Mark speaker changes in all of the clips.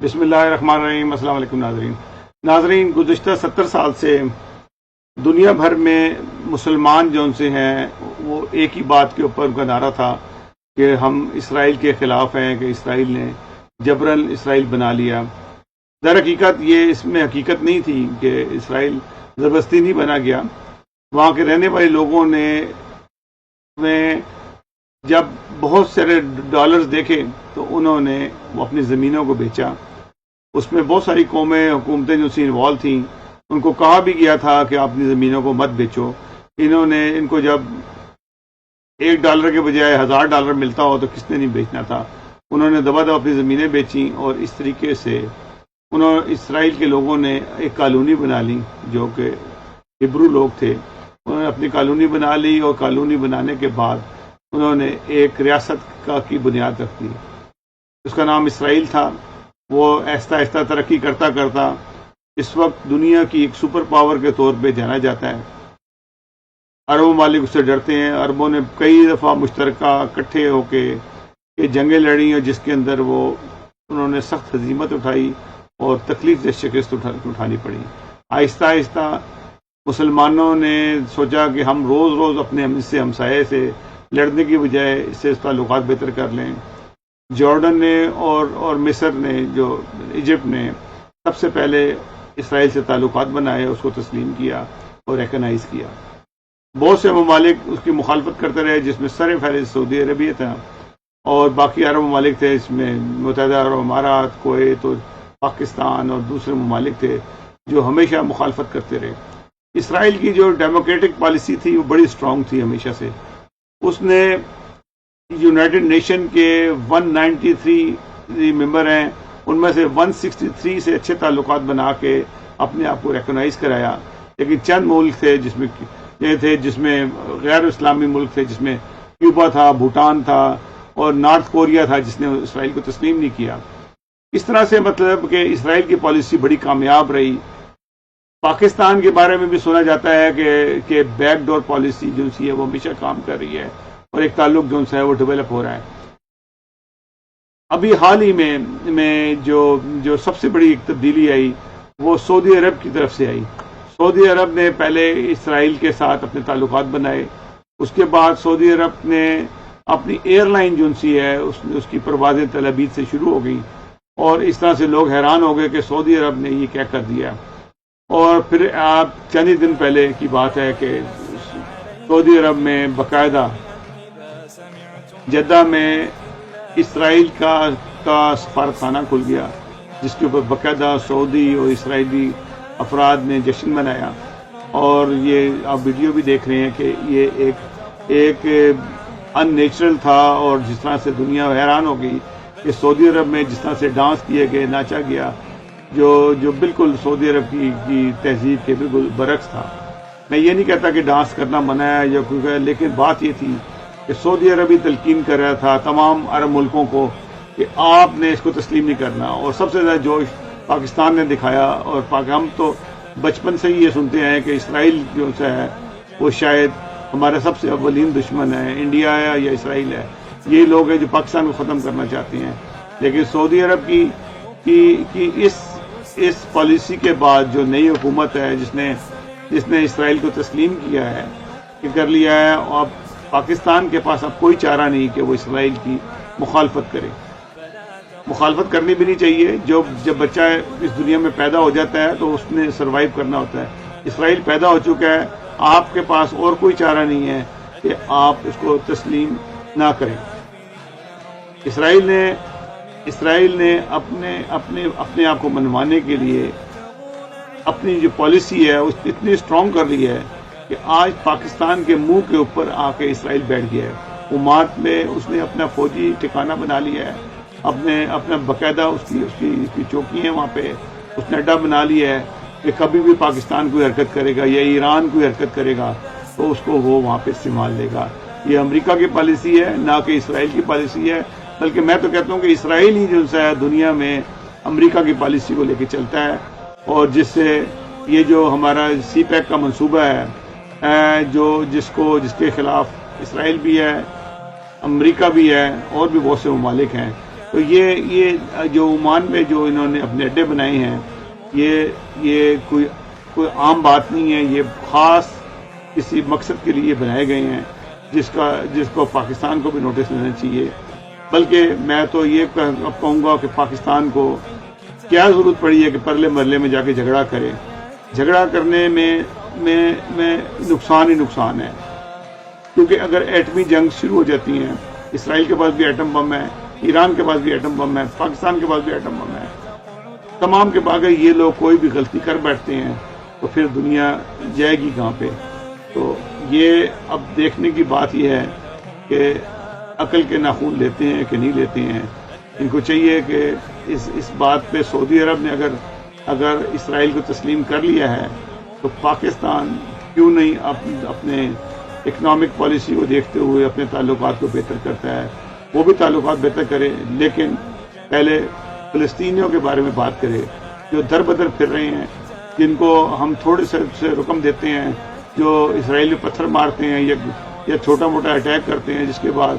Speaker 1: بسم اللہ الرحمن الرحیم۔ السلام علیکم ناظرین، گزشتہ 70 سال سے دنیا بھر میں مسلمان جو ان سے ہیں وہ ایک ہی بات کے اوپر ان کا نعرہ تھا کہ ہم اسرائیل کے خلاف ہیں، کہ اسرائیل نے جبراً اسرائیل بنا لیا۔ در حقیقت یہ اس میں حقیقت نہیں تھی کہ اسرائیل زبردستی نہیں بنا گیا۔ وہاں کے رہنے والے لوگوں نے جب بہت سارے ڈالرز دیکھے تو انہوں نے وہ اپنی زمینوں کو بیچا۔ اس میں بہت ساری قومیں، حکومتیں جو سی انوالو تھیں، ان کو کہا بھی گیا تھا کہ آپ اپنی زمینوں کو مت بیچو۔ ان کو جب $1 کے بجائے $1000 ملتا ہو تو کس نے نہیں بیچنا تھا۔ انہوں نے دبا دبا اپنی زمینیں بیچیں، اور اس طریقے سے اسرائیل کے لوگوں نے ایک کالونی بنا لی، جو کہ ہبرو لوگ تھے۔ انہوں نے اپنی کالونی بنا لی، اور کالونی بنانے کے بعد انہوں نے ایک ریاست کی بنیاد رکھ دی۔ اس کا نام اسرائیل تھا۔ وہ آہستہ آہستہ ترقی کرتا کرتا اس وقت دنیا کی ایک سپر پاور کے طور پہ جانا جاتا ہے۔ عرب ممالک اس سے ڈرتے ہیں۔ عربوں نے کئی دفعہ مشترکہ اکٹھے ہو کے یہ جنگیں لڑی، اور جس کے اندر انہوں نے سخت ہزیمت اٹھائی اور تکلیف دہ شکست اٹھانی پڑی۔ آہستہ آہستہ مسلمانوں نے سوچا کہ ہم روز روز اپنے ہمسائے سے لڑنے کی بجائے اس سے تعلقات بہتر کر لیں۔ جارڈن نے اور مصر نے، جو ایجپٹ نے سب سے پہلے اسرائیل سے تعلقات بنائے، اس کو تسلیم کیا اور ریکگنائز کیا۔ بہت سے ممالک اس کی مخالفت کرتے رہے، جس میں سر فہرست سعودی عربیہ تھا، اور باقی عرب ممالک تھے، اس میں متحدہ عرب امارات، کویت اور پاکستان اور دوسرے ممالک تھے جو ہمیشہ مخالفت کرتے رہے۔ اسرائیل کی جو ڈیموکریٹک پالیسی تھی وہ بڑی اسٹرانگ تھی ہمیشہ سے۔ اس نے یونائٹڈ نیشن کے 193 ممبر ہیں، ان میں سے 163 سے اچھے تعلقات بنا کے اپنے آپ کو ریکگنائز کرایا۔ لیکن چند ملک تھے جس میں غیر اسلامی ملک تھے، جس میں کیوبا تھا، بھوٹان تھا اور نارتھ کوریا تھا، جس نے اسرائیل کو تسلیم نہیں کیا۔ اس طرح سے مطلب کہ اسرائیل کی پالیسی بڑی کامیاب رہی۔ پاکستان کے بارے میں بھی سنا جاتا ہے کہ بیک ڈور پالیسی جو سی ہے وہ ہمیشہ کام کر رہی ہے، اور ایک تعلق جو ہے وہ ڈیولپ ہو رہا ہے۔ ابھی حال ہی میں جو سب سے بڑی ایک تبدیلی آئی وہ سعودی عرب کی طرف سے آئی۔ سعودی عرب نے پہلے اسرائیل کے ساتھ اپنے تعلقات بنائے، اس کے بعد سعودی عرب نے اپنی ایئر لائن جو سی ہے اس کی پروازیں تل ابیب سے شروع ہو گئی، اور اس طرح سے لوگ حیران ہو گئے کہ سعودی عرب نے یہ کیا کر دیا۔ اور پھر آپ چند ہی دن پہلے کی بات ہے کہ سعودی عرب میں باقاعدہ جدہ میں اسرائیل کا سفارت خانہ کھل گیا، جس کے اوپر باقاعدہ سعودی اور اسرائیلی افراد نے جشن منایا۔ اور یہ آپ ویڈیو بھی دیکھ رہے ہیں کہ یہ ایک ان نیچرل تھا، اور جس طرح سے دنیا حیران ہو گئی کہ سعودی عرب میں جس طرح سے ڈانس کیے گئے، ناچا گیا، جو بالکل سعودی عرب کی تہذیب کے بالکل برعکس تھا۔ میں یہ نہیں کہتا کہ ڈانس کرنا منع ہے یا کوئی، لیکن بات یہ تھی کہ سعودی عرب ہی تلقین کر رہا تھا تمام عرب ملکوں کو کہ آپ نے اس کو تسلیم نہیں کرنا۔ اور سب سے زیادہ جوش پاکستان نے دکھایا، اور ہم تو بچپن سے ہی یہ سنتے ہیں کہ اسرائیل جو ہے وہ شاید ہمارا سب سے اولین دشمن ہے، انڈیا ہے یا اسرائیل ہے، یہ لوگ ہیں جو پاکستان کو ختم کرنا چاہتے ہیں۔ لیکن سعودی عرب کی اس پالیسی کے بعد جو نئی حکومت ہے جس نے اسرائیل کو تسلیم کیا ہے، کہ کر لیا ہے، اور پاکستان کے پاس اب کوئی چارہ نہیں کہ وہ اسرائیل کی مخالفت کرے۔ مخالفت کرنی بھی نہیں چاہیے۔ جب بچہ اس دنیا میں پیدا ہو جاتا ہے تو اس نے سروائیو کرنا ہوتا ہے۔ اسرائیل پیدا ہو چکا ہے، آپ کے پاس اور کوئی چارہ نہیں ہے کہ آپ اس کو تسلیم نہ کریں۔ اسرائیل نے اپنے آپ کو منوانے کے لیے اپنی جو پالیسی ہے اس اتنی اسٹرانگ کر لی ہے کہ آج پاکستان کے منہ کے اوپر آ کے اسرائیل بیٹھ گیا ہے۔ عمارت میں اس نے اپنا فوجی ٹھکانہ بنا لیا ہے، اپنا باقاعدہ اس کی چوکی ہے وہاں پہ، اس نے اڈا بنا لیا ہے کہ کبھی بھی پاکستان کوئی حرکت کرے گا یا ایران کوئی حرکت کرے گا تو اس کو وہ وہاں پہ استعمال لے گا۔ یہ امریکہ کی پالیسی ہے، نہ کہ اسرائیل کی پالیسی ہے، بلکہ میں تو کہتا ہوں کہ اسرائیل ہی جو ہے دنیا میں امریکہ کی پالیسی کو لے کے چلتا ہے، اور جس سے یہ جو ہمارا سی پیک کا منصوبہ ہے، جس کے خلاف اسرائیل بھی ہے، امریکہ بھی ہے، اور بھی بہت سے ممالک ہیں، تو یہ جو عمان میں جو انہوں نے اپنے اڈے بنائے ہیں، یہ کوئی عام بات نہیں ہے، یہ خاص کسی مقصد کے لیے بنائے گئے ہیں جس کو پاکستان کو بھی نوٹس لینا چاہیے۔ بلکہ میں تو یہ کہوں گا کہ پاکستان کو کیا ضرورت پڑی ہے کہ پرلے مرلے میں جا کے جھگڑا کرے۔ جھگڑا کرنے میں نقصان ہی نقصان ہے، کیونکہ اگر ایٹمی جنگ شروع ہو جاتی ہیں، اسرائیل کے پاس بھی ایٹم بم ہے، ایران کے پاس بھی ایٹم بم ہے، پاکستان کے پاس بھی ایٹم بم ہے، تمام کے باقی یہ لوگ کوئی بھی غلطی کر بیٹھتے ہیں تو پھر دنیا جائے گی کہاں پہ؟ تو یہ اب دیکھنے کی بات یہ ہے کہ عقل کے ناخون لیتے ہیں کہ نہیں لیتے ہیں۔ ان کو چاہیے کہ اس بات پہ سعودی عرب نے اگر اسرائیل کو تسلیم کر لیا ہے تو پاکستان کیوں نہیں اپنے اکنامک پالیسی کو دیکھتے ہوئے اپنے تعلقات کو بہتر کرتا ہے، وہ بھی تعلقات بہتر کرے، لیکن پہلے فلسطینیوں کے بارے میں بات کرے جو در بدر پھر رہے ہیں، جن کو ہم تھوڑے سے رقم دیتے ہیں، جو اسرائیل میں پتھر مارتے ہیں یا چھوٹا موٹا اٹیک کرتے ہیں، جس کے بعد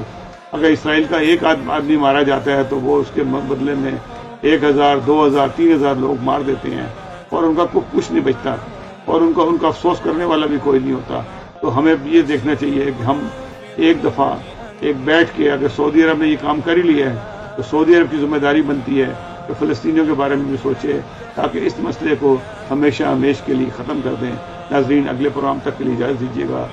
Speaker 1: اگر اسرائیل کا ایک آدمی مارا جاتا ہے تو وہ اس کے بدلے میں 1000 2000 3000 لوگ مار دیتے ہیں اور ان کا کچھ نہیں بچتا، اور ان کا افسوس کرنے والا بھی کوئی نہیں ہوتا۔ تو ہمیں یہ دیکھنا چاہیے کہ ہم ایک دفعہ بیٹھ کے، اگر سعودی عرب نے یہ کام کر ہی لیا ہے تو سعودی عرب کی ذمہ داری بنتی ہے کہ فلسطینیوں کے بارے میں بھی سوچے تاکہ اس مسئلے کو ہمیشہ ہمیش کے لیے ختم کر دیں۔ ناظرین، اگلے پروگرام تک کے لیے اجازت دیجیے گا۔